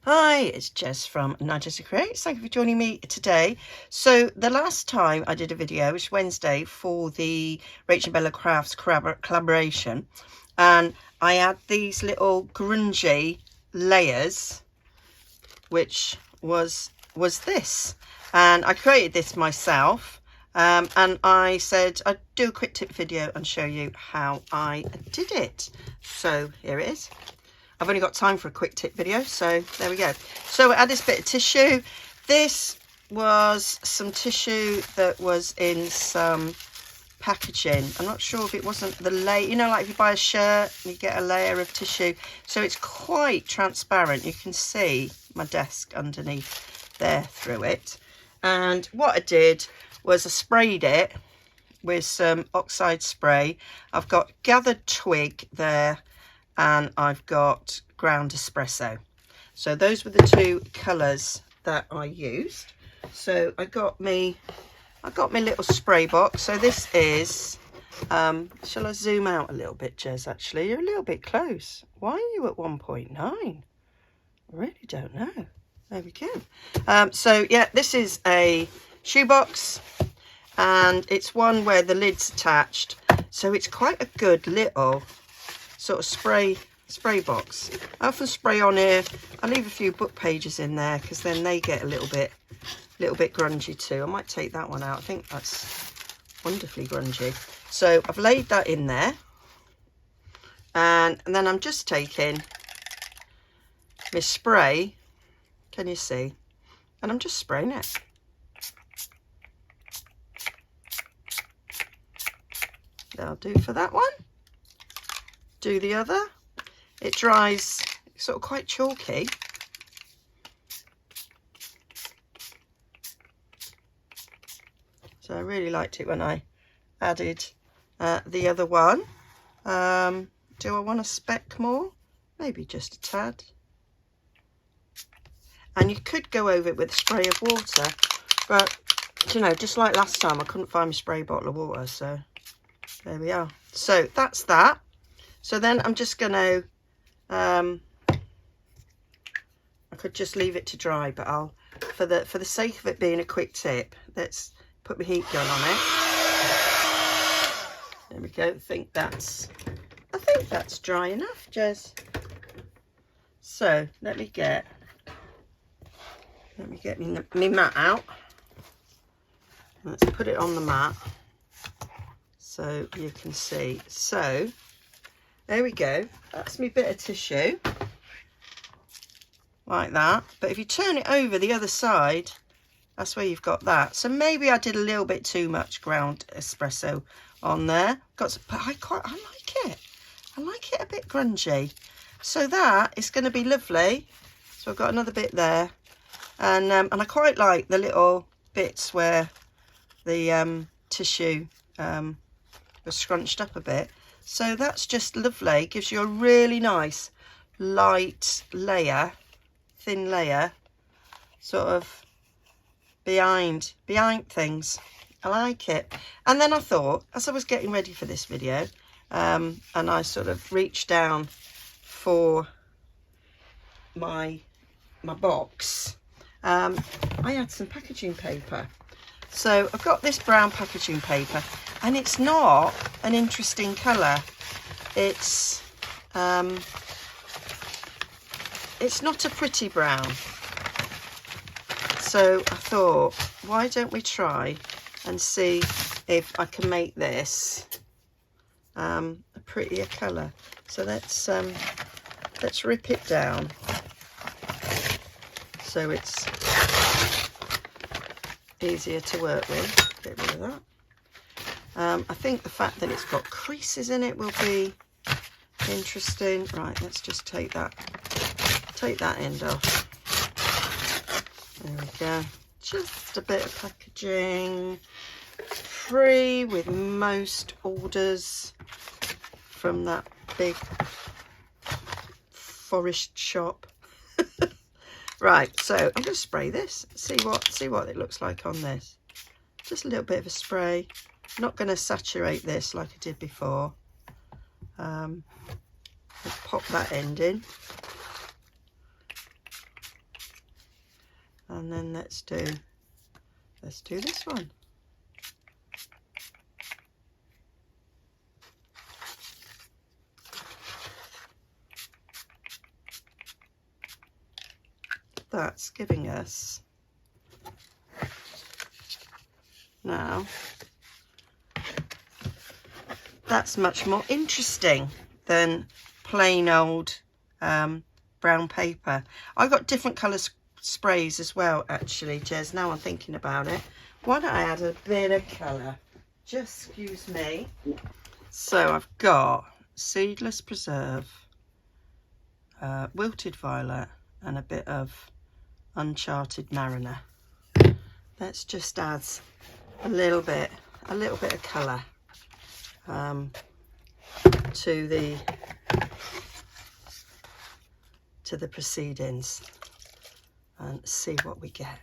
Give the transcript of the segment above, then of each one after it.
Hi, it's Jess from Nigezza Creates. Thank you for joining me today. So the last time I did a video, which was Wednesday, for the Rachel Bella Crafts collaboration, and I had these little grungy layers, which was this, and I created this myself. And I said I'd do a quick tip video and show you how I did it. So here it is. I've only got time for a quick tip video, so there we go. So I had this bit of tissue. This was some tissue that was in some packaging. I'm not sure if it wasn't the layer, you know, like if you buy a shirt and you get a layer of tissue. So it's quite transparent. You can see my desk underneath there through it. And what I did was I sprayed it with some oxide spray. I've got gathered twig there, and I've got ground espresso. So those were the two colours that I used. So I got me little spray box. So this is, shall I zoom out a little bit, Jez? Actually, you're a little bit close. Why are you at 1.9? I really don't know. There we go. So yeah, this is a shoebox, and it's one where the lid's attached. So it's quite a good little sort of spray box. I often spray on here. I leave a few book pages in there because then they get a little bit grungy too. I might take that one out. I think that's wonderfully grungy. So I've laid that in there, and then I'm just taking my spray. Can you see? And I'm just spraying it. That'll do for that one. Do the other. It dries sort of quite chalky. So I really liked it when I added the other one. Do I want to speck more? Maybe just a tad. And you could go over it with a spray of water, but you know, just like last time, I couldn't find my spray bottle of water, so there we are. So that's that. So then I'm just going to, I could just leave it to dry, but I'll, for the sake of it being a quick tip, let's put my heat gun on it. There we go. I think that's dry enough, Jez. So let me get my mat out. Let's put it on the mat so you can see. So there we go. That's my bit of tissue, like that. But if you turn it over the other side, that's where you've got that. So maybe I did a little bit too much ground espresso on there. Got some, but I like it. I like it a bit grungy. So that is going to be lovely. So I've got another bit there, and I quite like the little bits where the tissue was scrunched up a bit. So that's just lovely. Gives you a really nice light layer, thin layer, sort of behind things. I like it. And then I thought, as I was getting ready for this video, and I sort of reached down for my box, I had some packaging paper. So I've got this brown packaging paper, and it's not an interesting colour. It's not a pretty brown. So I thought, why don't we try and see if I can make this a prettier colour. So let's rip it down so it's easier to work with. Get rid of that. I think the fact that it's got creases in it will be interesting. Right, let's just take that end off. There we go. Just a bit of packaging. Free with most orders from that big forest shop. Right, so I'm going to spray this. See what it looks like on this. Just a little bit of a spray. I'm not going to saturate this like I did before. Let's pop that end in. And then let's do this one. That's giving us now, that's much more interesting than plain old brown paper. I got different colour sprays as well, actually, Jez, now I'm thinking about it. Why don't I add a bit of colour? Just excuse me. So I've got Seedless Preserve, Wilted Violet, and a bit of Uncharted Mariner. Let's just add a little bit of colour to the proceedings and see what we get.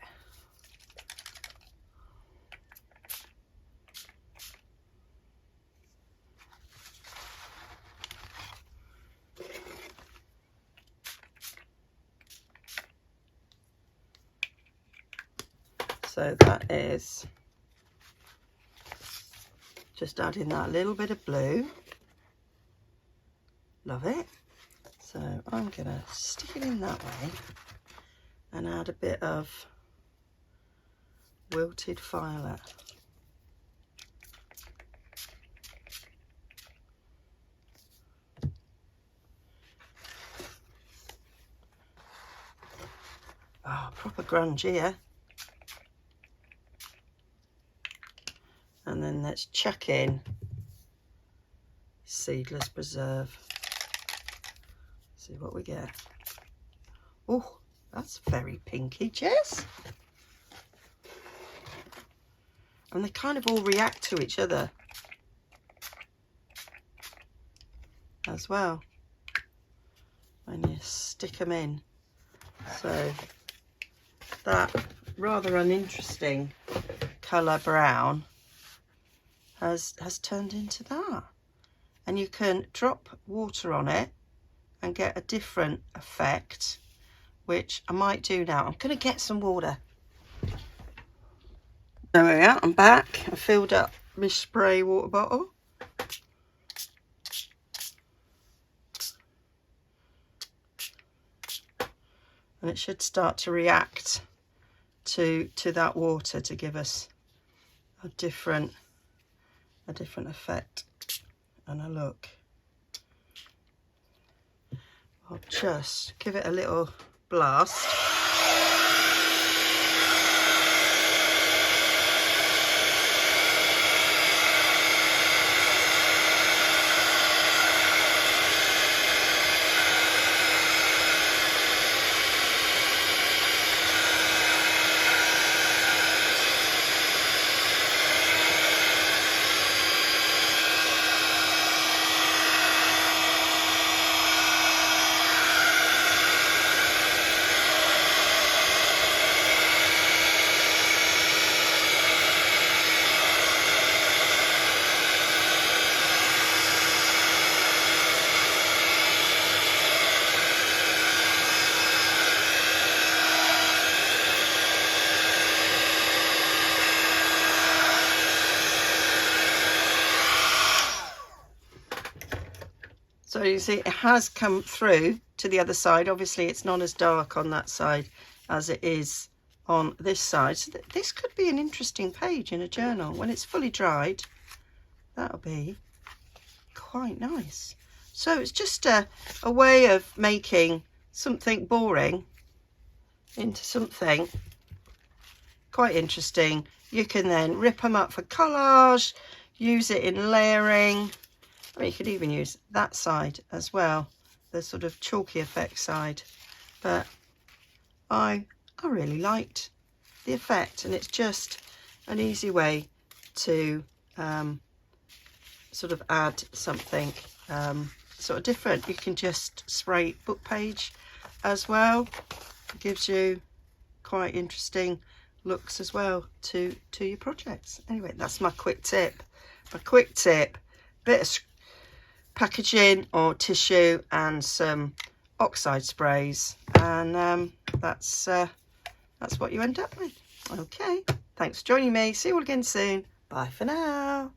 So that is just adding that little bit of blue. Love it. So I'm gonna stick it in that way and add a bit of Wilted Violet. Oh, proper grunge here. And then let's chuck in Seedless Preserve. See what we get. Oh, that's very pinky, Jess. And they kind of all react to each other as well when you stick them in. So that rather uninteresting colour brown has turned into that. And you can drop water on it and get a different effect, which I might do now. I'm going to get some water. There we are, I'm back. I filled up my spray water bottle. And it should start to react to that water to give us a different effect and a look. I'll just give it a little blast. So you see it has come through to the other side. Obviously it's not as dark on that side as it is on this side. So this could be an interesting page in a journal. When it's fully dried, that'll be quite nice. So it's just a way of making something boring into something quite interesting. You can then rip them up for collage, use it in layering. I mean, you could even use that side as well, the sort of chalky effect side. But I really liked the effect, and it's just an easy way to sort of add something sort of different. You can just spray book page as well. It gives you quite interesting looks as well to your projects. Anyway, that's my quick tip. Bit of packaging or tissue and some oxide sprays, and that's that's what you end up with. Okay, thanks for joining me. See you all again soon. Bye for now.